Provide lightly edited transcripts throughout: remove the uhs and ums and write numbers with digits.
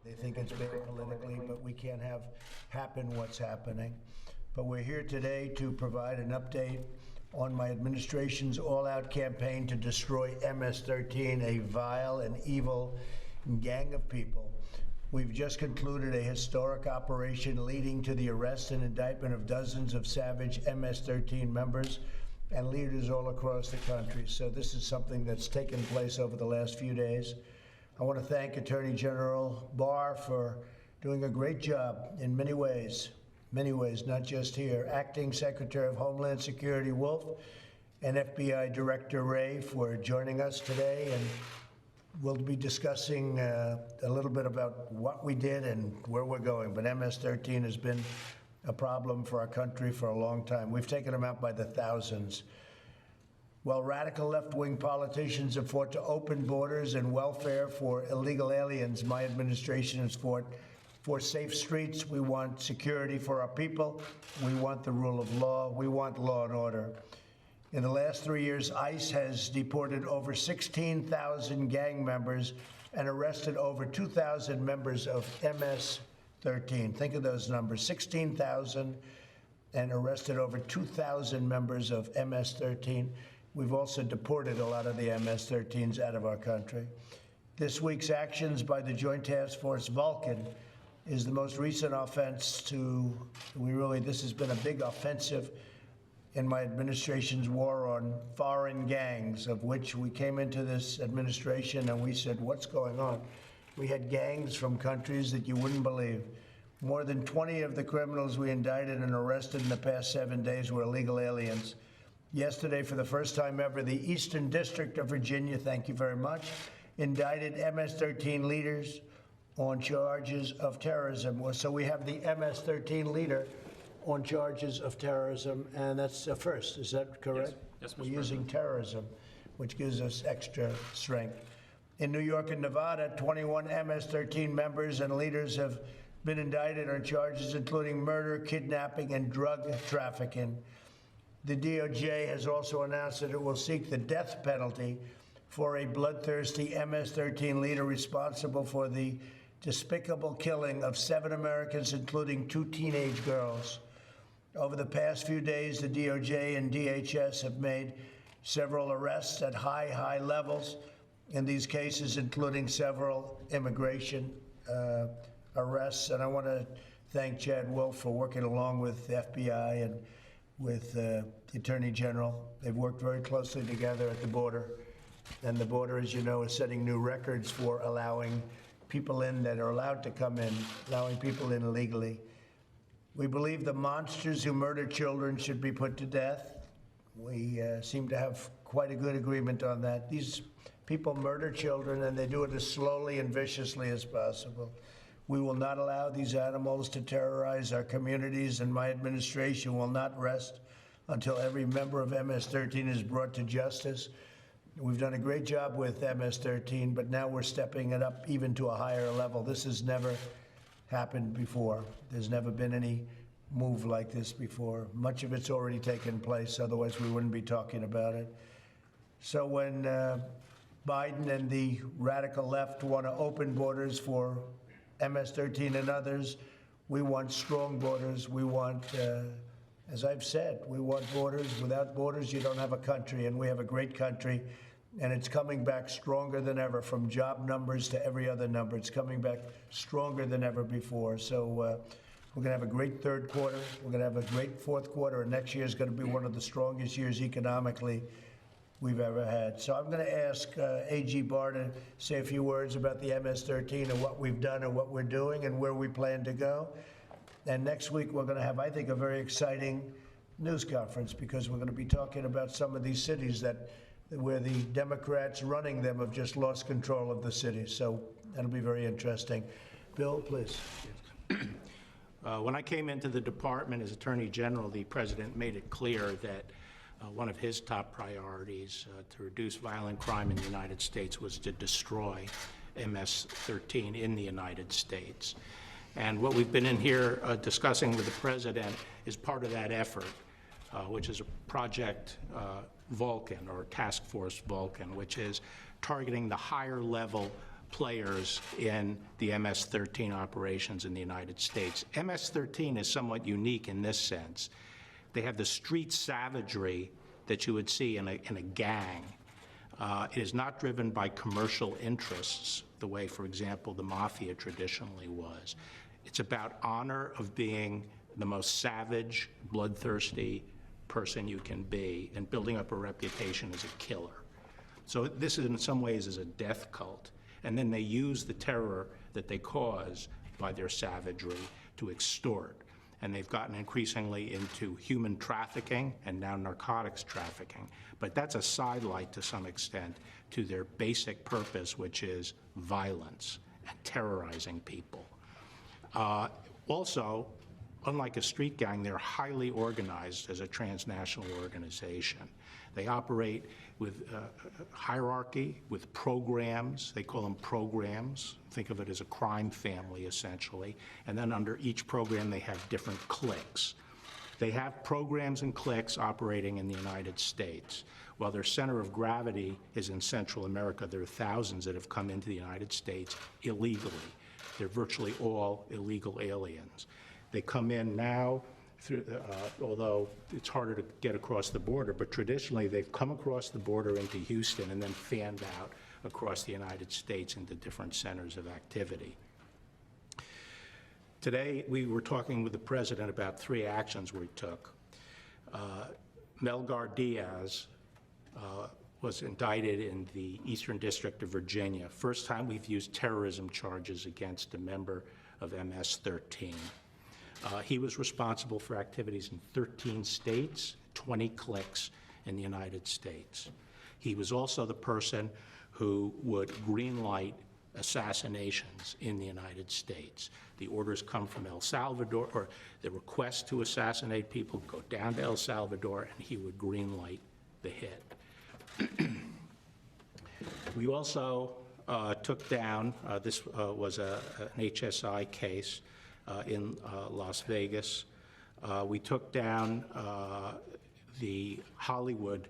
They think it's bad politically, but we can't have happen what's happening. But we're here today to provide an update on my administration's all-out campaign to destroy MS-13, a vile and evil gang of people. We've just concluded a historic operation leading to the arrest and indictment of dozens of savage MS-13 members and leaders all across the country. So this is something that's taken place over the last few days. I want to thank Attorney General Barr for doing a great job in many ways, not just here. Acting Secretary of Homeland Security Wolf and FBI Director Wray for joining us today. And we'll be discussing a little bit about what we did and where we're going. But MS-13 has been a problem for our country for a long time. We've taken them out by the thousands. While radical left-wing politicians have fought to open borders and welfare for illegal aliens, my administration has fought for safe streets. We want security for our people. We want the rule of law. We want law and order. In the last 3 years, ICE has deported over 16,000 gang members and arrested over 2,000 members of MS-13. Think of those numbers, 16,000 and arrested over 2,000 members of MS-13. We've also deported a lot of the MS-13s out of our country. This week's actions by the Joint Task Force Vulcan is the most recent offense this has been a big offensive in my administration's war on foreign gangs, of which we came into this administration and we said, what's going on? We had gangs from countries that you wouldn't believe. More than 20 of the criminals we indicted and arrested in the past 7 days were illegal aliens. Yesterday, for the first time ever, the Eastern District of Virginia, thank you very much, indicted MS-13 leaders on charges of terrorism. So we have the MS-13 leader on charges of terrorism, and that's a first. Is that correct? Yes, Mr. We're using terrorism, which gives us extra strength. In New York and Nevada, 21 MS-13 members and leaders have been indicted on charges including murder, kidnapping, and drug trafficking. The DOJ has also announced that it will seek the death penalty for a bloodthirsty MS-13 leader responsible for the despicable killing of 7 Americans, including 2 teenage girls. Over the past few days, the DOJ and DHS have made several arrests at high levels in these cases, including several immigration arrests. And I want to thank Chad Wolf for working along with the FBI and with the Attorney General. They've worked very closely together at the border. And the border, as you know, is setting new records for allowing people in that are allowed to come in, allowing people in illegally. We believe the monsters who murder children should be put to death. We seem to have quite a good agreement on that. These people murder children, and they do it as slowly and viciously as possible. We will not allow these animals to terrorize our communities, and my administration will not rest until every member of MS-13 is brought to justice. We've done a great job with MS-13, but now we're stepping it up even to a higher level. This has never happened before. There's never been any move like this before. Much of it's already taken place, otherwise we wouldn't be talking about it. So when Biden and the radical left want to open borders for MS-13 and others, we want strong borders. We want, as I've said, we want borders. Without borders, you don't have a country, and we have a great country, and it's coming back stronger than ever, from job numbers to every other number. It's coming back stronger than ever before. So we're going to have a great third quarter. We're going to have a great fourth quarter, and next year is going to be one of the strongest years economically we've ever had. So I'm going to ask AG Barr to say a few words about the MS-13 and what we've done and what we're doing and where we plan to go. And next week we're going to have, I think, a very exciting news conference, because we're going to be talking about some of these cities where the Democrats running them have just lost control of the city. So that'll be very interesting. Bill, please. When I came into the department as Attorney General, the President made it clear that one of his top priorities to reduce violent crime in the United States was to destroy MS-13 in the United States. And what we've been in here discussing with the President is part of that effort, which is a Project Vulcan, or Task Force Vulcan, which is targeting the higher level players in the MS-13 operations in the United States. MS-13 is somewhat unique in this sense. They have the street savagery that you would see in a gang. It is not driven by commercial interests, the way, for example, the mafia traditionally was. It's about honor of being the most savage, bloodthirsty person you can be and building up a reputation as a killer. So this is, in some ways, is a death cult. And then they use the terror that they cause by their savagery to extort. And they've gotten increasingly into human trafficking and now narcotics trafficking. But that's a sidelight to some extent to their basic purpose, which is violence and terrorizing people. Also, unlike a street gang, they're highly organized as a transnational organization. They operate with hierarchy, with programs. They call them programs. Think of it as a crime family, essentially. And then under each program, they have different cliques. They have programs and cliques operating in the United States. While their center of gravity is in Central America, there are thousands that have come into the United States illegally. They're virtually all illegal aliens. They come in now, although it's harder to get across the border, but traditionally they've come across the border into Houston and then fanned out across the United States into different centers of activity. Today, we were talking with the president about 3 actions we took. Melgar Diaz was indicted in the Eastern District of Virginia. First time we've used terrorism charges against a member of MS-13. He was responsible for activities in 13 states, 20 cliques in the United States. He was also the person who would greenlight assassinations in the United States. The orders come from El Salvador, or the request to assassinate people go down to El Salvador, and he would greenlight the hit. We also took down, this was an HSI case in Las Vegas. We took down the Hollywood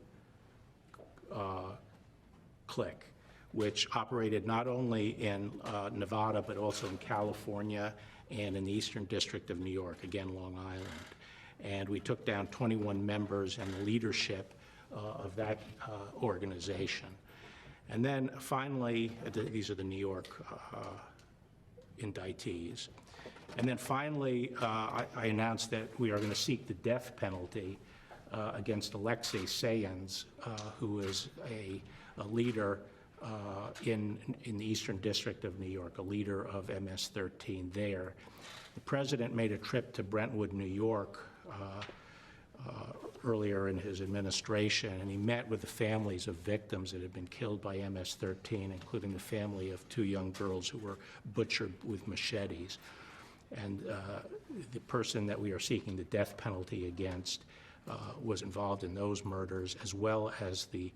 clique, which operated not only in Nevada, but also in California and in the Eastern District of New York, again, Long Island. And we took down 21 members and the leadership of that organization. And then finally, these are the New York indictees. And then finally, I announced that we are going to seek the death penalty against Alexei Sayans, who is a leader in the Eastern District of New York, a leader of MS-13 there. The president made a trip to Brentwood, New York, earlier in his administration, and he met with the families of victims that had been killed by MS-13, including the family of 2 young girls who were butchered with machetes. And the person that we are seeking the death penalty against was involved in those murders, as well as the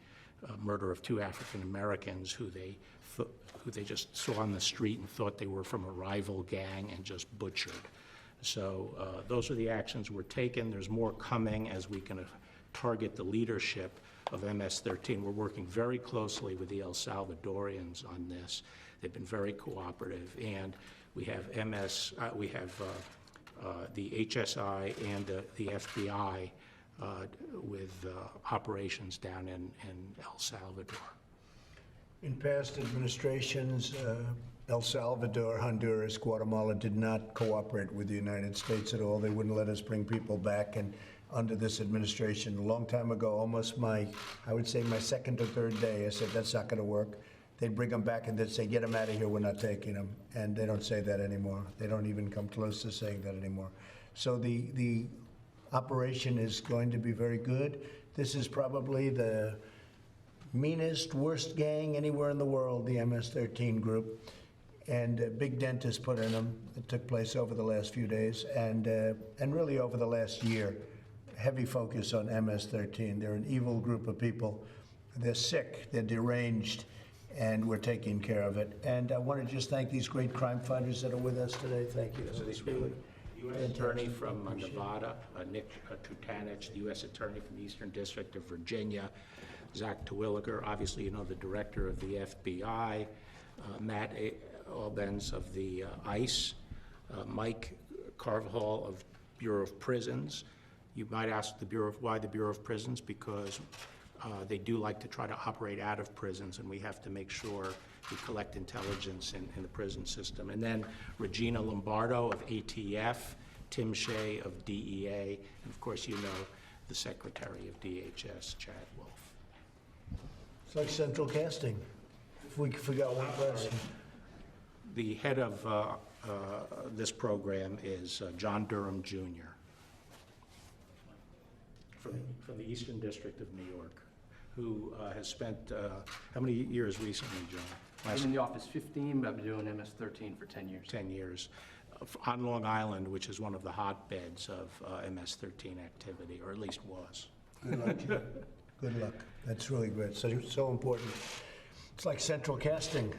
murder of 2 African Americans who they just saw on the street and thought they were from a rival gang and just butchered. So those are the actions we're taking. There's more coming as we can target the leadership of MS-13. We're working very closely with the El Salvadorians on this. They've been very cooperative, and we have the HSI and the FBI with operations down in El Salvador. In past administrations, El Salvador, Honduras, Guatemala did not cooperate with the United States at all. They wouldn't let us bring people back. And under this administration, a long time ago, almost I would say my 2nd or 3rd day, I said, that's not going to work. They'd bring them back and they'd say, get them out of here, we're not taking them. And they don't say that anymore. They don't even come close to saying that anymore. So the operation is going to be very good. This is probably the meanest, worst gang anywhere in the world, the MS-13 group. And a big dent is put in them. It took place over the last few days and really over the last year. Heavy focus on MS-13. They're an evil group of people. They're sick, they're deranged, and we're taking care of it. And I want to just thank these great crime fighters that are with us today. Thank you. So It's really U.S. Attorney from Nevada, Nick Trutanich, the U.S. Attorney from the Eastern District of Virginia, Zach Terwilliger, obviously you know the Director of the FBI, Matt Albens of the ICE, Mike Carvajal of Bureau of Prisons. You might ask why the Bureau of Prisons, because they do like to try to operate out of prisons, and we have to make sure we collect intelligence in the prison system. And then Regina Lombardo of ATF, Tim Shea of DEA, and of course you know the Secretary of DHS, Chad Wolf. It's like central casting. If we forgot one person. The head of this program is John Durham Jr. from the Eastern District of New York, who has spent, how many years recently, John? I've been in the office 15, but I've been doing MS-13 for 10 years. 10 years. On Long Island, which is one of the hotbeds of MS-13 activity, or at least was. Good luck, Jim. Good luck. That's really great. So important. It's like central casting.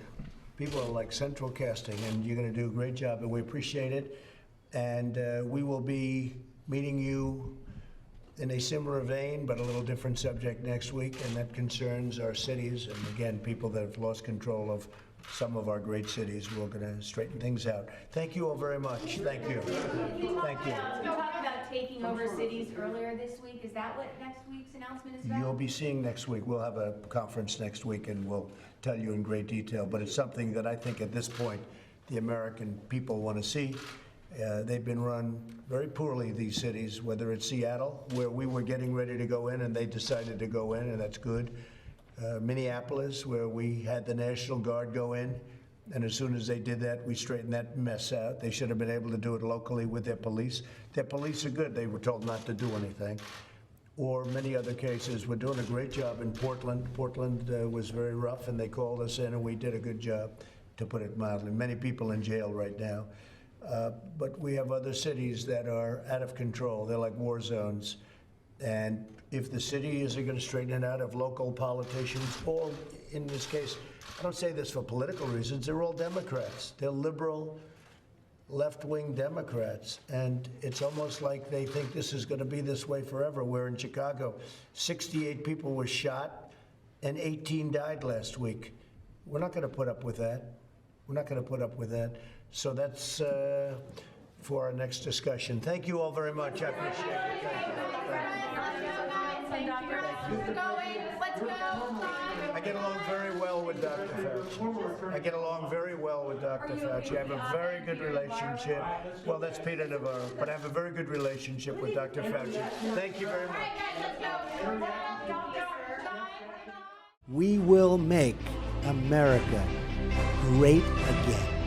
People are like central casting, and you're going to do a great job, and we appreciate it. And we will be meeting you in a similar vein, but a little different subject next week, and that concerns our cities, and again, people that have lost control of some of our great cities. We're going to straighten things out. Thank you all very much. Thank you. Thank you. You talked about taking over cities earlier this week. Is that what next week's announcement is about? You'll be seeing next week. We'll have a conference next week, and we'll tell you in great detail, but it's something that I think at this point the American people want to see. They've been run very poorly, these cities, whether it's Seattle, where we were getting ready to go in and they decided to go in, and that's good. Minneapolis, where we had the National Guard go in, and as soon as they did that, we straightened that mess out. They should have been able to do it locally with their police. Their police are good. They were told not to do anything. Or many other cases. We're doing a great job in Portland. Portland was very rough, and they called us in, and we did a good job, to put it mildly. Many people in jail right now. But we have other cities that are out of control. They're like war zones. And if the city isn't going to straighten it out, if local politicians, all in this case, I don't say this for political reasons, they're all Democrats. They're liberal, left-wing Democrats. And it's almost like they think this is going to be this way forever. Where in Chicago, 68 people were shot and 18 died last week. We're not going to put up with that. We're not going to put up with that. So that's for our next discussion. Thank you all very much. I appreciate it. Thank you. Let's go. I get along very well with Dr. Fauci. I get along very well with Dr. Fauci. I have a very good relationship. Well, that's Peter Navarro, but I have a very good relationship with Dr. Fauci. Thank you very much. We will make America great again.